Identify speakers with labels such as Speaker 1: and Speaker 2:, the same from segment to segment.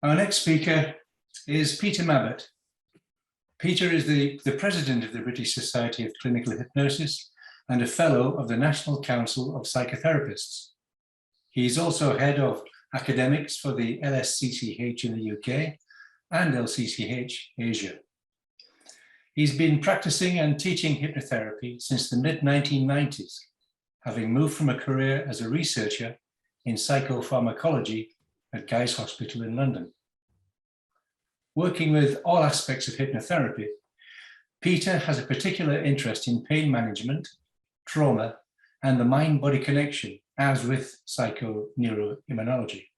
Speaker 1: Our next speaker is Peter Mabbutt. Peter is the president of the British Society of Clinical Hypnosis and a fellow of the National Council of Psychotherapists. He is also head of academics for the LSCCH in the UK and LCCH Asia. He's been practicing and teaching hypnotherapy since the mid-1990s, having moved from a career as a researcher in psychopharmacology at Guy's Hospital in London. Working with all aspects of hypnotherapy, Peter has a particular interest in pain management, trauma, and the mind-body connection, as with psychoneuroimmunology.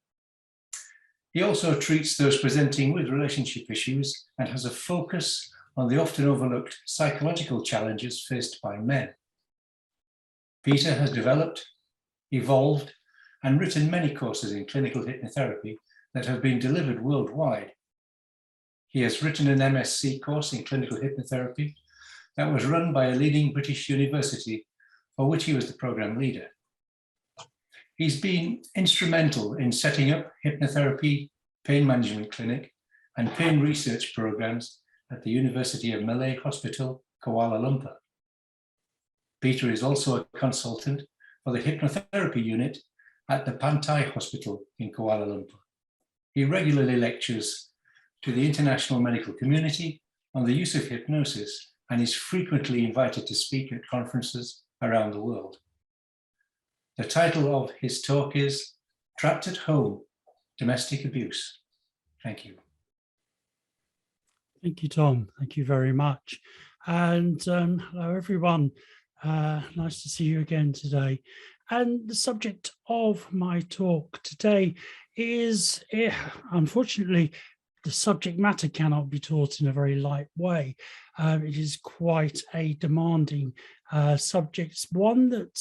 Speaker 1: He also treats those presenting with relationship issues and has a focus on the often overlooked psychological challenges faced by men. Peter has developed, evolved, and written many courses in clinical hypnotherapy that have been delivered worldwide. He has written an MSc course in clinical hypnotherapy that was run by a leading British university, for which he was the program leader. He's been instrumental in setting up hypnotherapy, pain management clinic, and pain research programs at the University of Malay Hospital, Kuala Lumpur. Peter is also a consultant for the hypnotherapy unit at the Pantai Hospital in Kuala Lumpur. He regularly lectures to the international medical community on the use of hypnosis and is frequently invited to speak at conferences around the world. The title of his talk is Trapped at Home, Domestic Abuse. Thank you.
Speaker 2: Thank you, Tom. Thank you very much. And hello, everyone. Nice to see you again today. And the subject of my talk today is, unfortunately, the subject matter cannot be taught in a very light way. It is quite a demanding subject. It's one that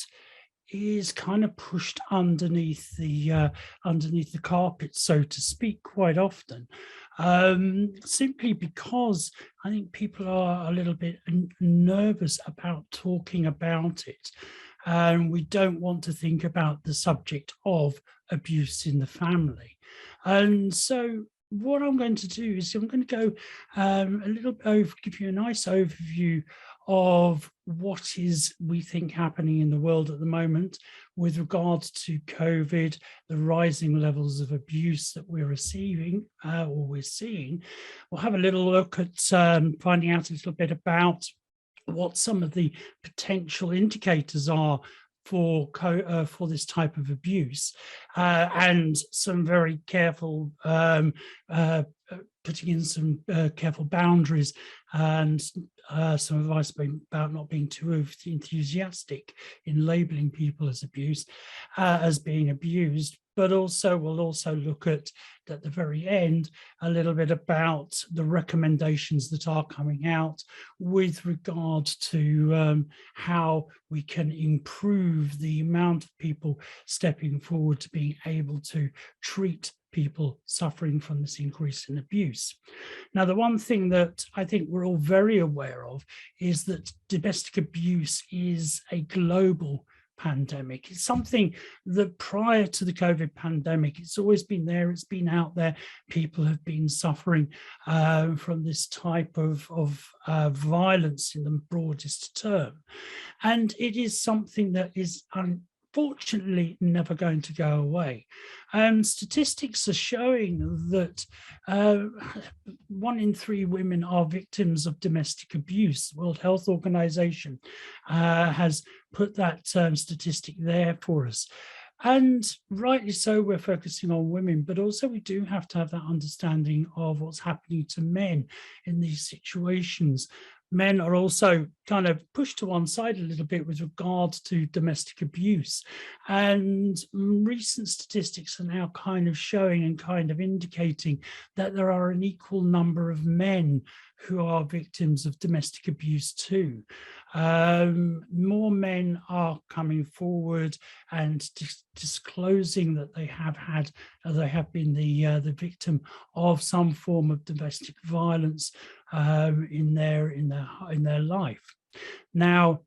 Speaker 2: is kind of pushed underneath the carpet, so to speak, quite often, simply because I think people are a little bit nervous about talking about it. And we don't want to think about the subject of abuse in the family. And so what I'm going to do is I'm going to go a little bit over, give you a nice overview of what is, we think, happening in the world at the moment with regards to COVID, the rising levels of abuse that we're receiving or we're seeing. We'll have a little look at finding out a little bit about what some of the potential indicators are for this type of abuse, and some very careful putting in some careful boundaries and some advice about not being too enthusiastic in labeling people as being abused. But also we'll also look at the very end a little bit about the recommendations that are coming out with regard to how we can improve the amount of people stepping forward to being able to treat people suffering from this increase in abuse. Now, the one thing that I think we're all very aware of is that domestic abuse is a global pandemic. It's something that prior to the COVID pandemic, it's always been there, it's been out there. People have been suffering from this type of violence in the broadest term. And it is something that is unfortunately never going to go away. Statistics are showing that 1 in 3 women are victims of domestic abuse. The World Health Organization has put that statistic there for us. And rightly so, we're focusing on women, but also we do have to have that understanding of what's happening to men in these situations. Men are also kind of pushed to one side a little bit with regards to domestic abuse. And recent statistics are now kind of showing and kind of indicating that there are an equal number of men who are victims of domestic abuse too. More men are coming forward and disclosing that they have been the victim of some form of domestic violence in their life. Now,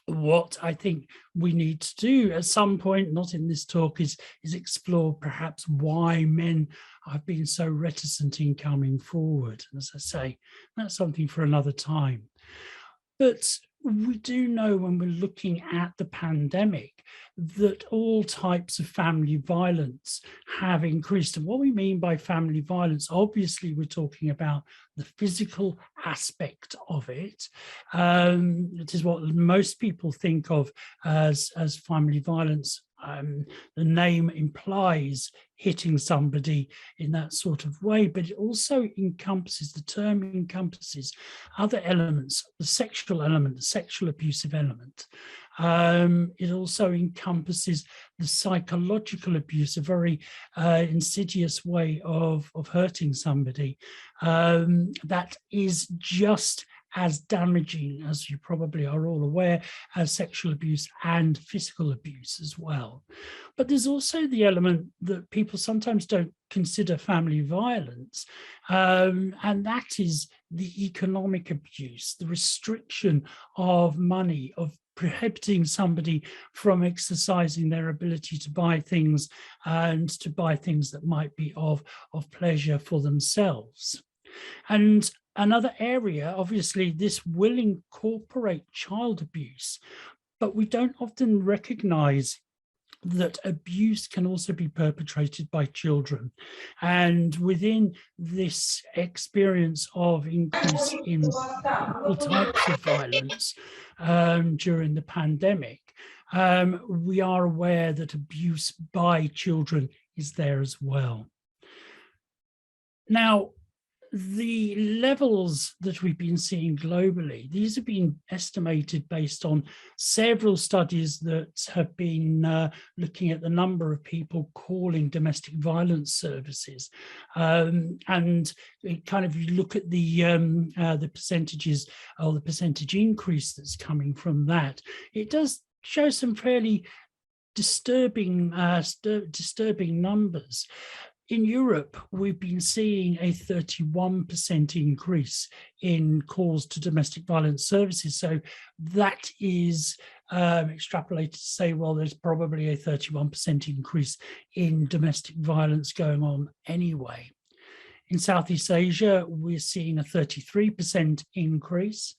Speaker 2: what I think we need to do at some point, not in this talk, is explore perhaps why men have been so reticent in coming forward. And as I say, that's something for another time. But we do know when we're looking at the pandemic that all types of family violence have increased. And what we mean by family violence, obviously we're talking about the physical aspect of it. It is what most people think of as family violence. The name implies hitting somebody in that sort of way, but it also encompasses, the term encompasses other elements, the sexual element, the sexual abusive element. It also encompasses the psychological abuse, a very insidious way of hurting somebody that is just as damaging, as you probably are all aware, as sexual abuse and physical abuse as well. But there's also the element that people sometimes don't consider family violence, and that is the economic abuse, the restriction of money, of prohibiting somebody from exercising their ability to buy things and to buy things that might be of pleasure for themselves. And another area, obviously, this will incorporate child abuse, but we don't often recognize that abuse can also be perpetrated by children. And within this experience of increase in all types of violence during the pandemic, we are aware that abuse by children is there as well. Now, the levels that we've been seeing globally, these have been estimated based on several studies that have been looking at the number of people calling domestic violence services. And it kind of, you look at the percentages, or the percentage increase that's coming from that, it does show some fairly disturbing numbers. In Europe, we've been seeing a 31% increase in calls to domestic violence services. So that is extrapolated to say, well, there's probably a 31% increase in domestic violence going on anyway. In Southeast Asia, we're seeing a 33% increase.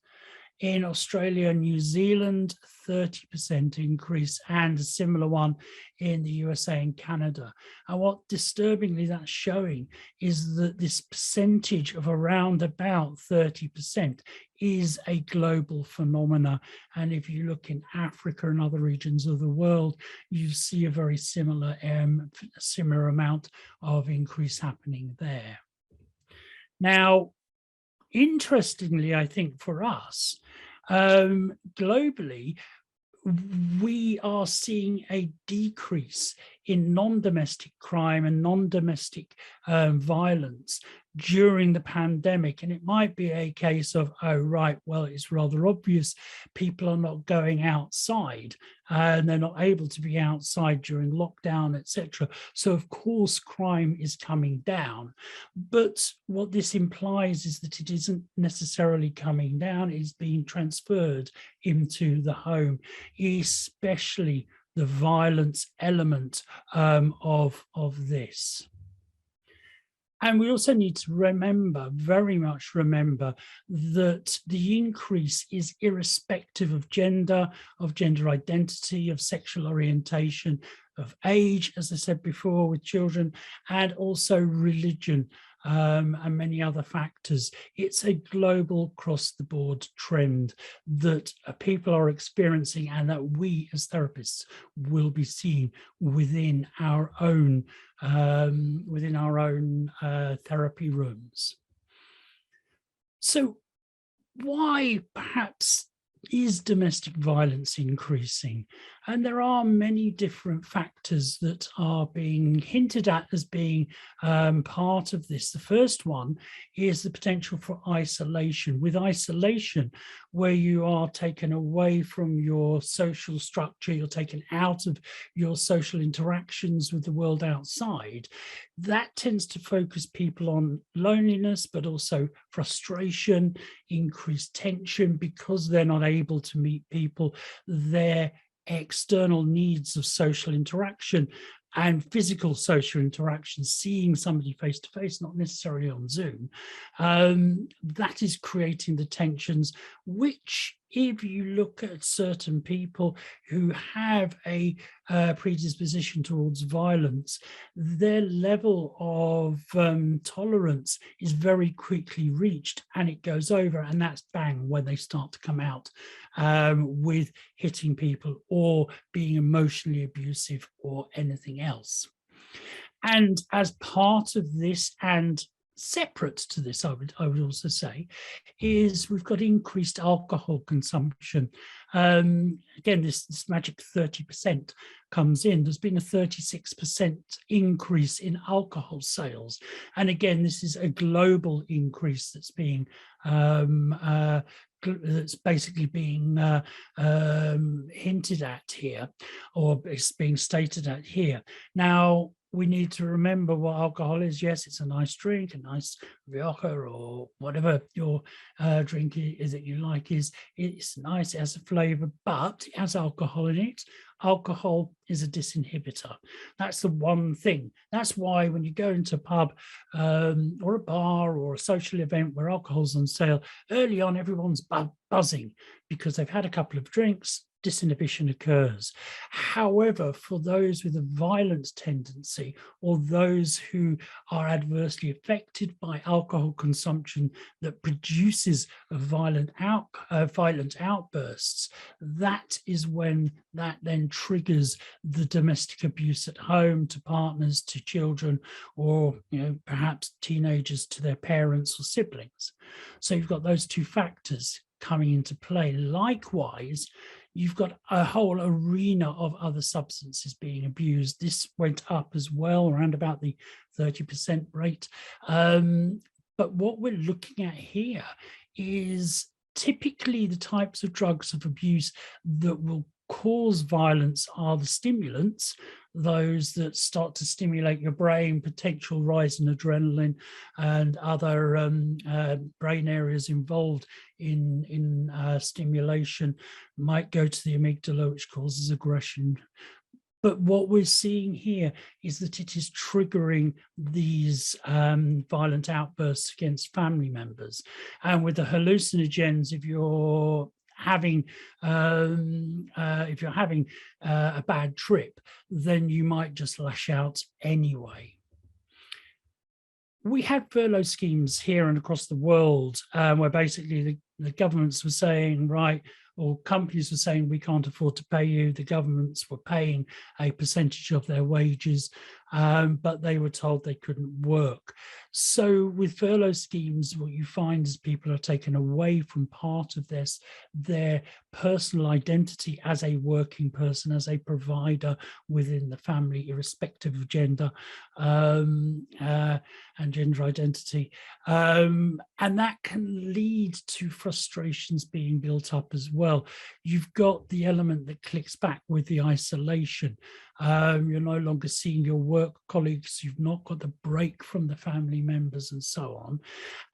Speaker 2: In Australia and New Zealand, 30% increase, and a similar one in the USA and Canada. And what disturbingly that's showing is that this percentage of around about 30% is a global phenomena. And if you look in Africa and other regions of the world, you see a very similar amount of increase happening there. Now, interestingly, I think for us, globally, we are seeing a decrease in non-domestic crime and non-domestic violence during the pandemic. And it might be a case of, oh, right, well, it's rather obvious people are not going outside and they're not able to be outside during lockdown, etc. So, of course, crime is coming down. But what this implies is that it isn't necessarily coming down, it's being transferred into the home, especially the violence element of this. And we also need to remember, very much remember, that the increase is irrespective of gender identity, of sexual orientation, of age, as I said before, with children, and also religion and many other factors. It's a global across-the-board trend that people are experiencing and that we as therapists will be seeing within our own therapy rooms. So why perhaps is domestic violence increasing? And there are many different factors that are being hinted at as being part of this. The first one is the potential for isolation. With isolation, where you are taken away from your social structure, you're taken out of your social interactions with the world outside, that tends to focus people on loneliness, but also frustration, increased tension because they're not able to meet people. Their external needs of social interaction and physical social interaction, seeing somebody face to face, not necessarily on Zoom, that is creating the tensions, which if you look at certain people who have a predisposition towards violence, their level of tolerance is very quickly reached and it goes over, and that's bang when they start to come out with hitting people or being emotionally abusive or anything else. And as part of this, and separate to this, I would also say, is we've got increased alcohol consumption. Again, this magic 30% comes in. There's been a 36% increase in alcohol sales. And again, this is a global increase that's being that's basically being hinted at here, or it's being stated at here. Now, we need to remember what alcohol is. Yes, it's a nice drink, a nice Rioja or whatever your drink is that you like is. It's nice, it has a flavor, but it has alcohol in it. Alcohol is a disinhibitor. That's the one thing. That's why when you go into a pub or a bar or a social event where alcohol's on sale, early on everyone's buzzing because they've had a couple of drinks. Disinhibition occurs. However, for those with a violent tendency or those who are adversely affected by alcohol consumption that produces a violent outbursts, that is when that then triggers the domestic abuse at home to partners, to children, or perhaps teenagers to their parents or siblings. So you've got those two factors coming into play. Likewise, you've got a whole arena of other substances being abused. This went up as well, around about the 30% rate. But what we're looking at here is typically the types of drugs of abuse that will cause violence are the stimulants, those that start to stimulate your brain, potential rise in adrenaline and other brain areas involved in stimulation, might go to the amygdala, which causes aggression. But what we're seeing here is that it is triggering these violent outbursts against family members. And with the hallucinogens, if you're having a bad trip, then you might just lash out anyway. We had furlough schemes here and across the world where basically the governments were saying, right, or companies were saying, we can't afford to pay you. The governments were paying a percentage of their wages, but they were told they couldn't work. So with furlough schemes, what you find is people are taken away from part of their personal identity as a working person, as a provider within the family, irrespective of gender and gender identity. And that can lead to frustrations being built up as well. You've got the element that clicks back with the isolation. You're no longer seeing your work colleagues, you've not got the break from the family members and so on.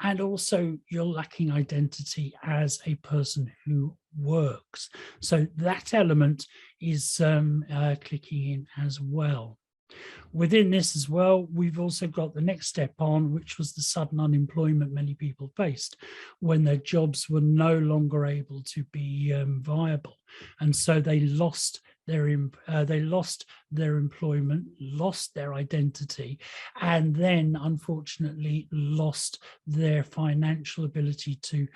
Speaker 2: And also you're lacking identity as a person who works. So that element is clicking in as well. Within this as well, we've also got the next step on, which was the sudden unemployment many people faced when their jobs were no longer able to be viable. And so they lost their employment, lost their identity, and then unfortunately lost their financial ability to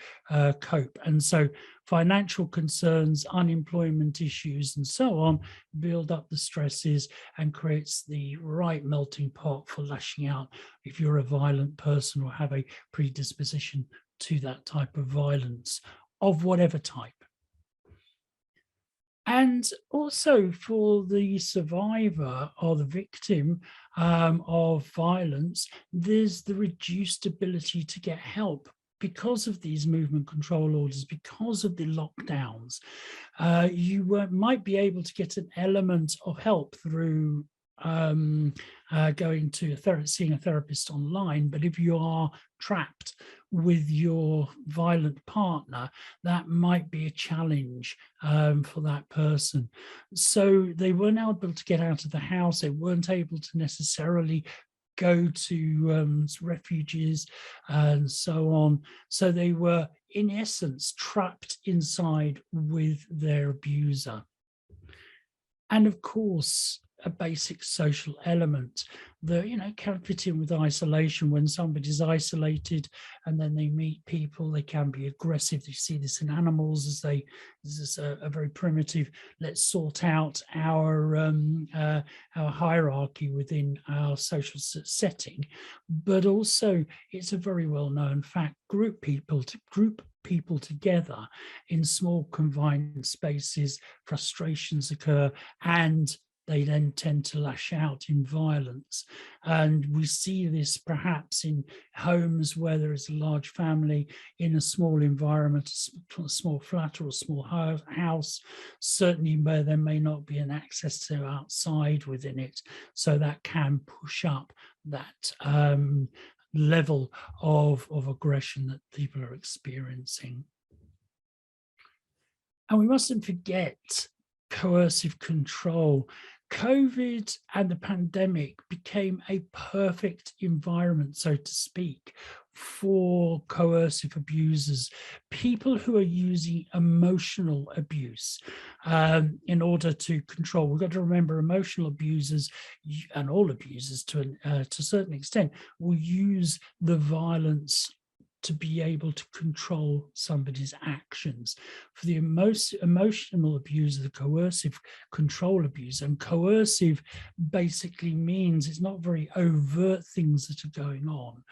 Speaker 2: cope. And so financial concerns, unemployment issues, and so on build up the stresses and creates the right melting pot for lashing out if you're a violent person or have a predisposition to that type of violence of whatever type. And also for the survivor or the victim of violence, there's the reduced ability to get help because of these movement control orders, because of the lockdowns. You might be able to get an element of help through going to seeing a therapist online, but if you are trapped with your violent partner, that might be a challenge for that person. So they weren't able to get out of the house. They weren't able to necessarily go to refuges and so on. So they were, in essence, trapped inside with their abuser. And of course, a basic social element that, can fit in with isolation. When somebody's isolated and then they meet people, they can be aggressive. You see this in animals as this is a very primitive, let's sort out our hierarchy within our social setting. But also it's a very well-known fact, group people together in small confined spaces, frustrations occur, and they then tend to lash out in violence. And we see this perhaps in homes where there is a large family in a small environment, a small flat or a small house, certainly where there may not be an access to outside within it. So that can push up that level of aggression that people are experiencing. And we mustn't forget coercive control. COVID and the pandemic became a perfect environment, so to speak, for coercive abusers, people who are using emotional abuse in order to control. We've got to remember emotional abusers, and all abusers to a certain extent, will use the violence to be able to control somebody's actions. For the emotional abuser, the coercive control abuse, and coercive basically means it's not very overt things that are going on.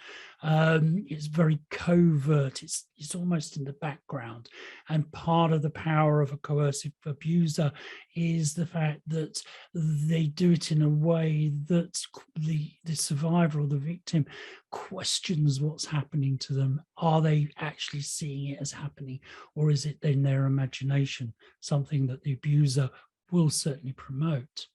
Speaker 2: It's very covert, it's almost in the background. And part of the power of a coercive abuser is the fact that they do it in a way that the survivor or the victim questions what's happening to them. Are they actually seeing it as happening, or is it in their imagination, something that the abuser will certainly promote?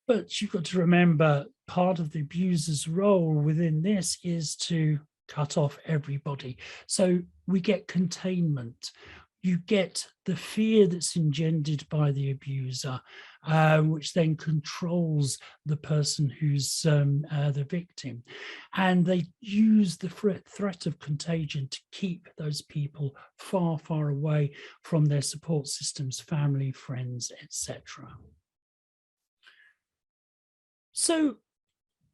Speaker 2: But you've got to remember, part of the abuser's role within this is to cut off everybody. So we get containment. You get the fear that's engendered by the abuser, which then controls the person who's the victim. And they use the threat of contagion to keep those people far, far away from their support systems, family, friends, etc. So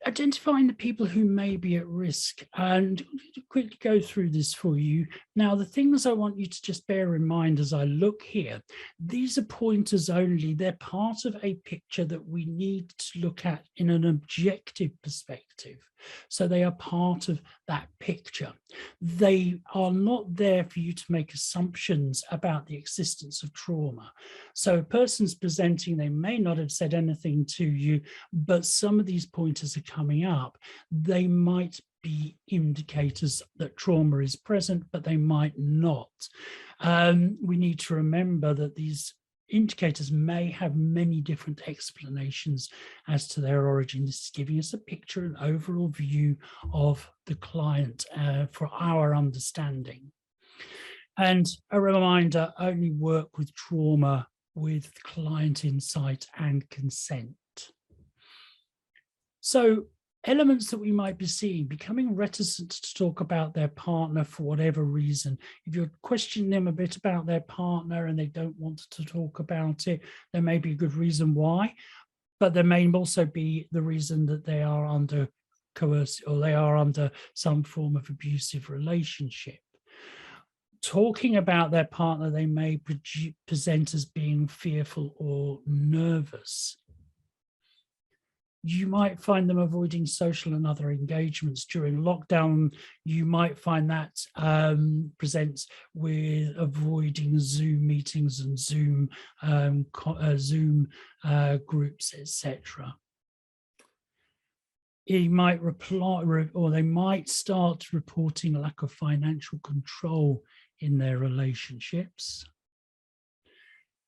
Speaker 2: identifying the people who may be at risk, and quickly go through this for you. Now, the things I want you to just bear in mind as I look here, these are pointers only. They're part of a picture that we need to look at in an objective perspective. So they are part of that picture. They are not there for you to make assumptions about the existence of trauma. So a person's presenting, they may not have said anything to you, but some of these pointers are coming up. They might be indicators that trauma is present, but they might not. We need to remember that these indicators may have many different explanations as to their origin. This is giving us a picture, an overall view of the client for our understanding. And a reminder, only work with trauma with client insight and consent. So elements that we might be seeing: becoming reticent to talk about their partner for whatever reason. If you're questioning them a bit about their partner and they don't want to talk about it, there may be a good reason why, but there may also be the reason that they are under coercive, or they are under some form of abusive relationship. Talking about their partner, they may present as being fearful or nervous. You might find them avoiding social and other engagements during lockdown. You might find that presents with avoiding Zoom meetings and Zoom groups, etc. He might reply, or they might start reporting a lack of financial control in their relationships.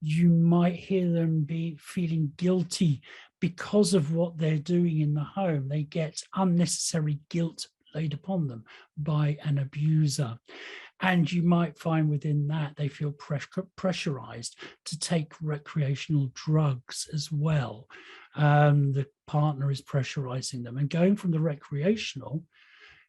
Speaker 2: You might hear them be feeling guilty because of what they're doing in the home. They get unnecessary guilt laid upon them by an abuser. And you might find within that they feel pressurized to take recreational drugs as well. The partner is pressurizing them. And going from the recreational,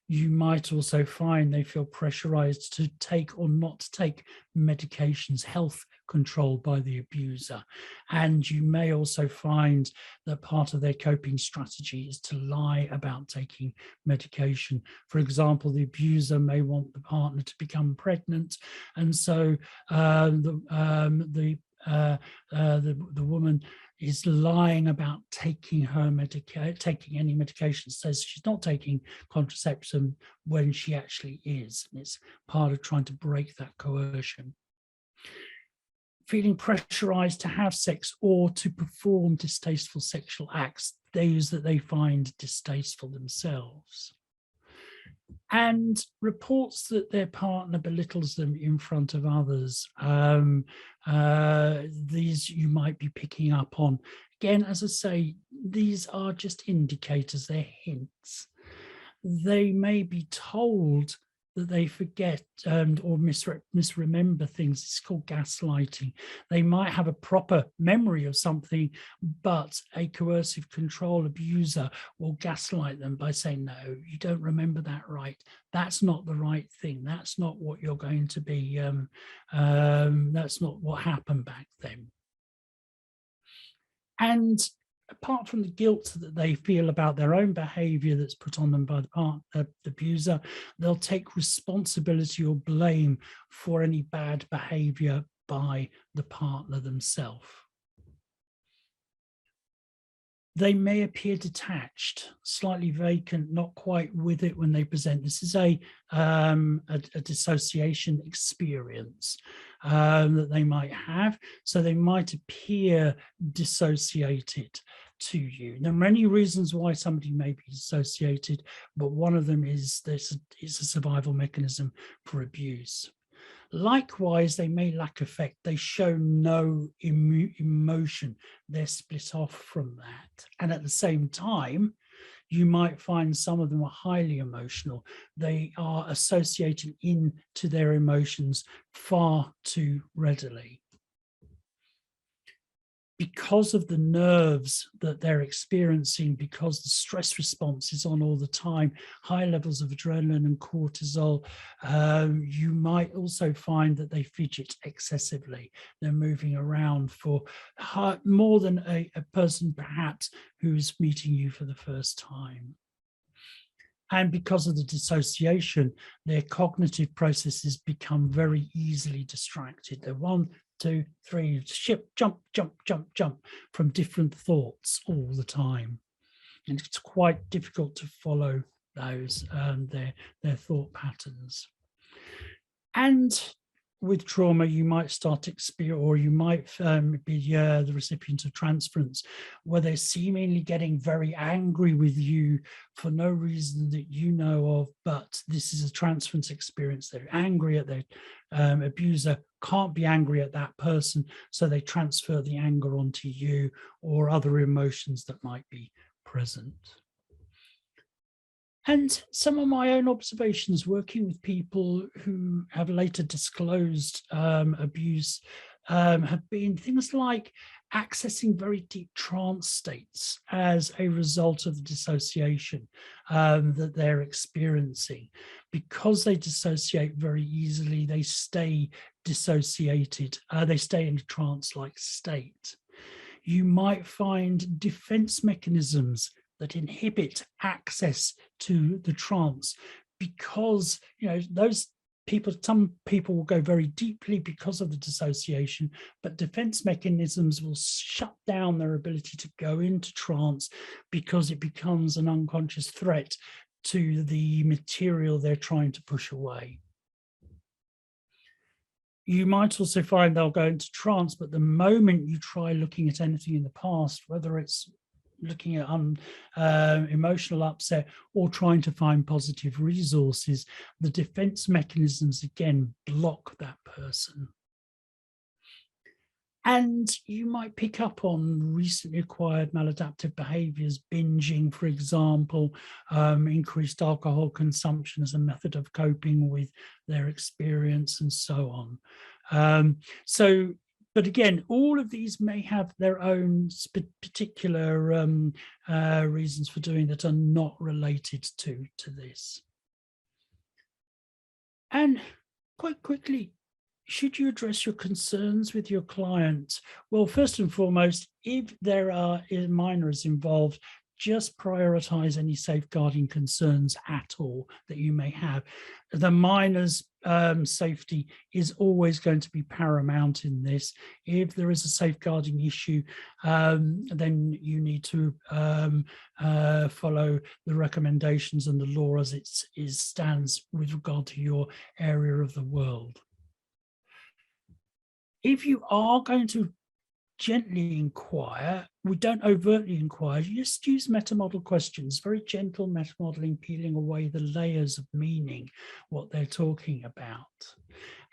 Speaker 2: you might also find they feel pressurized to take or not to take medications, health controlled by the abuser. And you may also find that part of their coping strategy is to lie about taking medication. For example, the abuser may want the partner to become pregnant, and so the woman is lying about taking taking any medication, says she's not taking contraception when she actually is. And it's part of trying to break that coercion. Feeling pressurized to have sex or to perform distasteful sexual acts, those that they find distasteful themselves. And reports that their partner belittles them in front of others. These you might be picking up on. Again, as I say, these are just indicators, they're hints. They may be told that they forget or misremember things. It's called gaslighting. They might have a proper memory of something, but a coercive control abuser will gaslight them by saying, no, you don't remember that right. That's not the right thing. That's not what you're going to be. That's not what happened back then. And apart from the guilt that they feel about their own behavior that's put on them by the abuser, they'll take responsibility or blame for any bad behavior by the partner themselves. They may appear detached, slightly vacant, not quite with it when they present. This is a dissociation experience that they might have. So they might appear dissociated to you. There are many reasons why somebody may be dissociated, but one of them is it's a survival mechanism for abuse. Likewise, they may lack affect. They show no emotion. They're split off from that. And at the same time, you might find some of them are highly emotional. They are associating into their emotions far too readily. Because of the nerves that they're experiencing, because the stress response is on all the time, high levels of adrenaline and cortisol, you might also find that they fidget excessively. They're moving around for more than a person perhaps who's meeting you for the first time. And because of the dissociation, their cognitive processes become very easily distracted. They're 1, 2, 3, jump from different thoughts all the time. And it's quite difficult to follow those, their thought patterns. And with trauma, you might start to experience, or you might be the recipient of transference, where they're seemingly getting very angry with you for no reason that you know of, but this is a transference experience. They're angry at their abuser, can't be angry at that person, so they transfer the anger onto you or other emotions that might be present. And some of my own observations working with people who have later disclosed abuse have been things like accessing very deep trance states as a result of the dissociation that they're experiencing. Because they dissociate very easily, they stay dissociated, they stay in a trance-like state. You might find defense mechanisms that inhibit access to the trance, because those some people will go very deeply because of the dissociation, but defense mechanisms will shut down their ability to go into trance because it becomes an unconscious threat to the material they're trying to push away. You might also find they'll go into trance, but the moment you try looking at anything in the past, whether it's looking at emotional upset or trying to find positive resources, the defense mechanisms again block that person. And you might pick up on recently acquired maladaptive behaviors, binging, for example, increased alcohol consumption as a method of coping with their experience and so on. But again, all of these may have their own particular reasons for doing that are not related to this. And quite quickly, should you address your concerns with your client? Well, first and foremost, if there are minors involved, just prioritize any safeguarding concerns at all that you may have. The minor's safety is always going to be paramount in this. If there is a safeguarding issue, then you need to follow the recommendations and the law as it stands with regard to your area of the world. If you are going to gently inquire, we don't overtly inquire, you just use meta-model questions, very gentle meta-modeling, peeling away the layers of meaning, what they're talking about.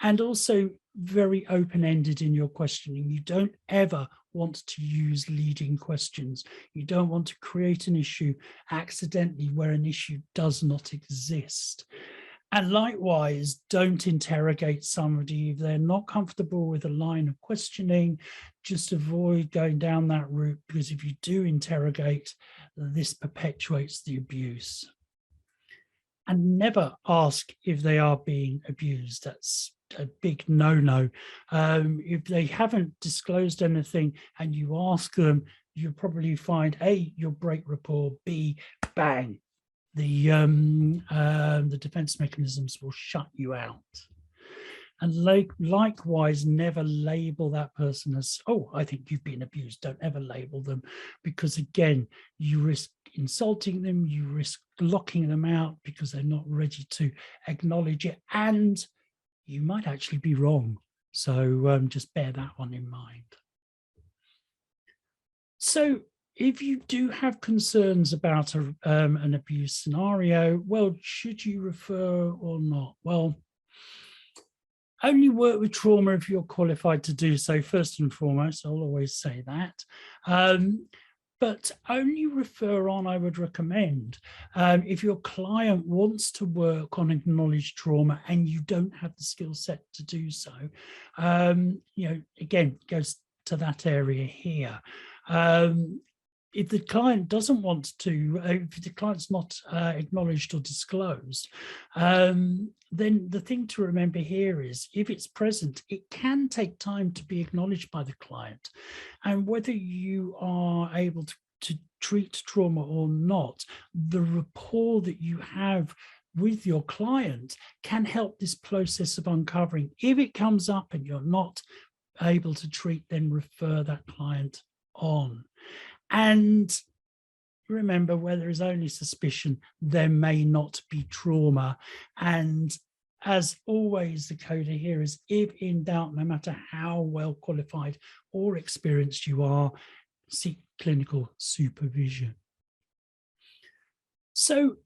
Speaker 2: And also very open-ended in your questioning. You don't ever want to use leading questions. You don't want to create an issue accidentally where an issue does not exist. And likewise, don't interrogate somebody if they're not comfortable with a line of questioning. Just avoid going down that route, because if you do interrogate, this perpetuates the abuse. And never ask if they are being abused. That's a big no-no. If they haven't disclosed anything and you ask them, you'll probably find A, you'll break rapport, B, bang, the defense mechanisms will shut you out. And likewise, never label that person as, oh, I think you've been abused. Don't ever label them, because again, you risk insulting them, you risk locking them out because they're not ready to acknowledge it, and you might actually be wrong. So just bear that one in mind. So if you do have concerns about an abuse scenario, well, should you refer or not? Well, only work with trauma if you're qualified to do so, first and foremost. I'll always say that. But only refer on, I would recommend, if your client wants to work on acknowledged trauma and you don't have the skill set to do so. You know, again, goes to that area here. If the client doesn't want to, if the client's not acknowledged or disclosed, then the thing to remember here is, if it's present, it can take time to be acknowledged by the client. And whether you are able to treat trauma or not, the rapport that you have with your client can help this process of uncovering. If it comes up and you're not able to treat, then refer that client on. And remember, where there is only suspicion, there may not be trauma. And as always, the coda here is, if in doubt, no matter how well qualified or experienced you are, seek clinical supervision. So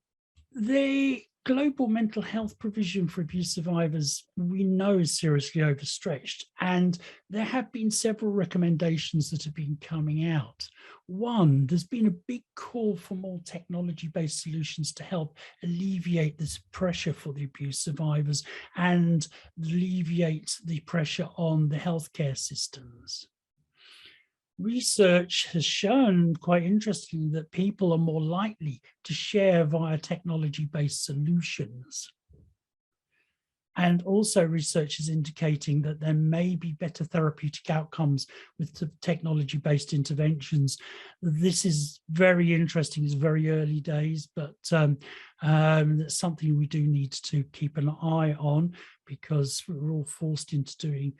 Speaker 2: the global mental health provision for abuse survivors, we know, is seriously overstretched, and there have been several recommendations that have been coming out. One, there's been a big call for more technology-based solutions to help alleviate this pressure for the abuse survivors and alleviate the pressure on the healthcare systems. Research has shown, quite interestingly, that people are more likely to share via technology-based solutions. And also research is indicating that there may be better therapeutic outcomes with the technology-based interventions. This is very interesting. It's very early days, but that's something we do need to keep an eye on, because we're all forced into doing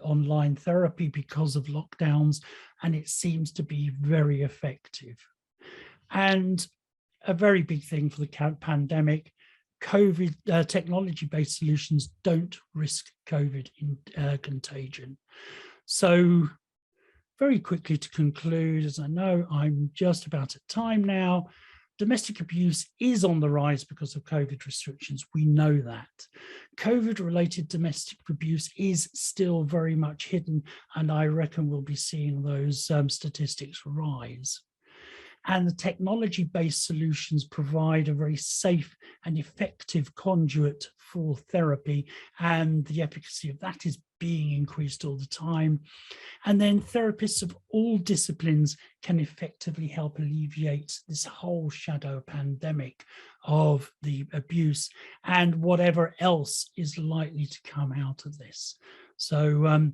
Speaker 2: online therapy because of lockdowns, and it seems to be very effective. And a very big thing for the pandemic, COVID technology-based solutions don't risk COVID contagion. So very quickly to conclude, as I know I'm just about at time now, domestic abuse is on the rise because of COVID restrictions. We know that. COVID-related domestic abuse is still very much hidden, and I reckon we'll be seeing those statistics rise. And the technology-based solutions provide a very safe and effective conduit for therapy, and the efficacy of that is being increased all the time. And then therapists of all disciplines can effectively help alleviate this whole shadow pandemic of the abuse and whatever else is likely to come out of this. So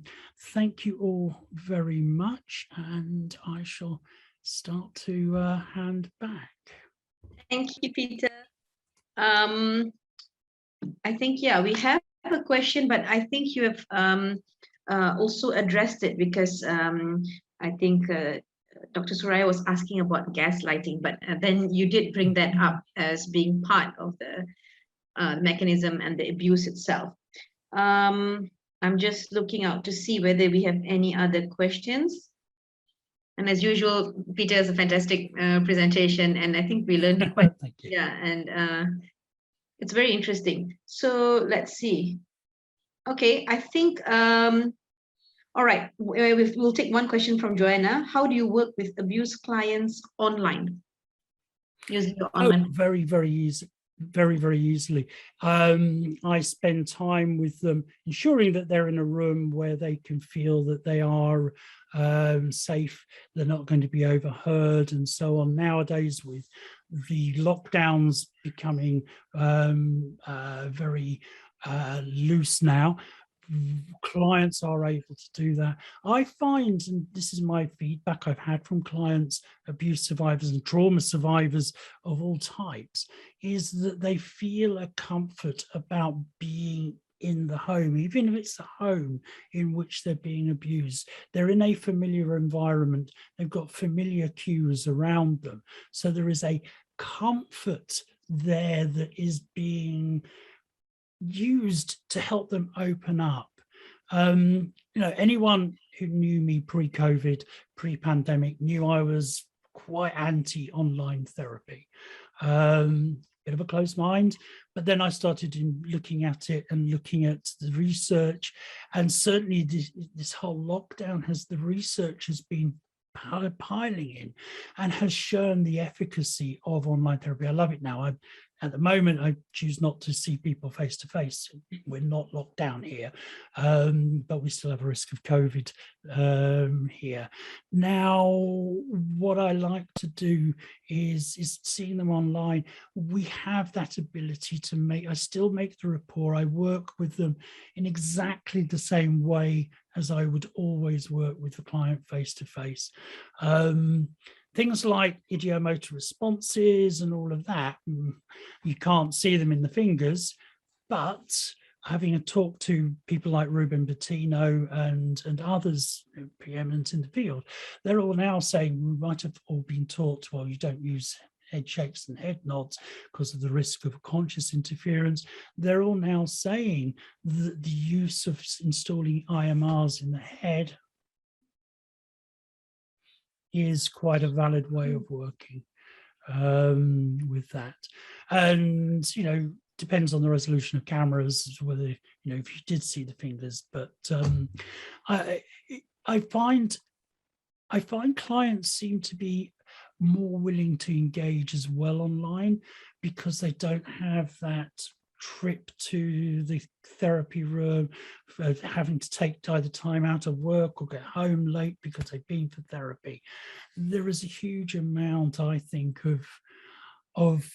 Speaker 2: thank you all very much, and I shall start to hand back.
Speaker 3: Thank you, Peter. I think, yeah, we have a question, but I think you have also addressed it, because I think Dr. Suraya was asking about gaslighting, but then you did bring that up as being part of the mechanism and the abuse itself. I'm just looking out to see whether we have any other questions. And as usual, Peter has a fantastic presentation, and I think we learned quite.
Speaker 2: Thank you.
Speaker 3: Yeah, and it's very interesting. So let's see. Okay, I think, all right, we'll take one question from Joanna. How do you work with abuse clients online? Using your online.
Speaker 2: Oh, very, very easy. Very, very easily. I spend time with them, ensuring that they're in a room where they can feel that they are safe, they're not going to be overheard, and so on. Nowadays, with the lockdowns becoming very loose now, clients are able to do that. I find, and this is my feedback I've had from clients, abuse survivors and trauma survivors of all types, is that they feel a comfort about being in the home, even if it's the home in which they're being abused. They're in a familiar environment, they've got familiar cues around them. So there is a comfort there that is being used to help them open up. You know, anyone who knew me pre-COVID, pre-pandemic, knew I was quite anti-online therapy. Bit of a closed mind, but then I started looking at it and looking at the research, and certainly this whole lockdown the research has been piling in and has shown the efficacy of online therapy. I love it now. At the moment, I choose not to see people face to face. We're not locked down here, but we still have a risk of COVID here. Now, what I like to do is seeing them online. We have that ability to I still make the rapport. I work with them in exactly the same way as I would always work with the client face to face. Things like idiomotor responses and all of that, you can't see them in the fingers, but having a talk to people like Ruben Bettino and others preeminent in the field, they're all now saying, we might have all been taught, well, you don't use head shakes and head nods because of the risk of conscious interference. They're all now saying that the use of installing IMRs in the head is quite a valid way of working with that. And, you know, depends on the resolution of cameras, whether, you know, if you did see the fingers, but I find clients seem to be more willing to engage as well online, because they don't have that trip to the therapy room, of having to take either time out of work or get home late because they've been for therapy. There is a huge amount, I think, of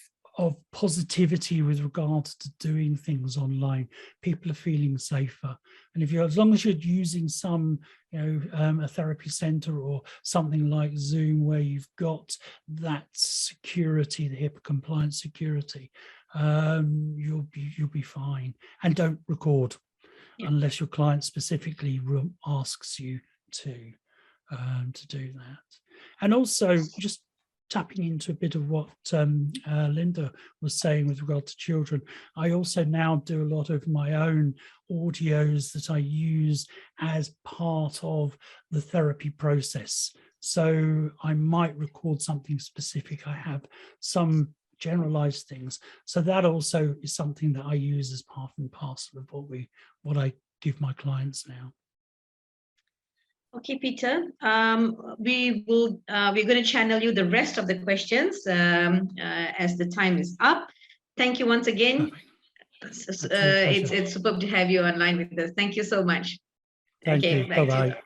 Speaker 2: positivity with regards to doing things online. People are feeling safer, and if you're, as long as you're using some, a therapy center or something like Zoom, where you've got that security, the HIPAA compliant security, you'll be fine. And don't record unless your client specifically asks you to do that. And also, just tapping into a bit of what Linda was saying with regard to children, I also now do a lot of my own audios that I use as part of the therapy process. So I might record something specific. I have some generalized things. So that also is something that I use as part and parcel of what I give my clients now.
Speaker 3: Okay, Peter, we're going to channel you the rest of the questions as the time is up. Thank you once again. It's superb to have you online with us. Thank you so much.
Speaker 2: Thank you. Bye-bye.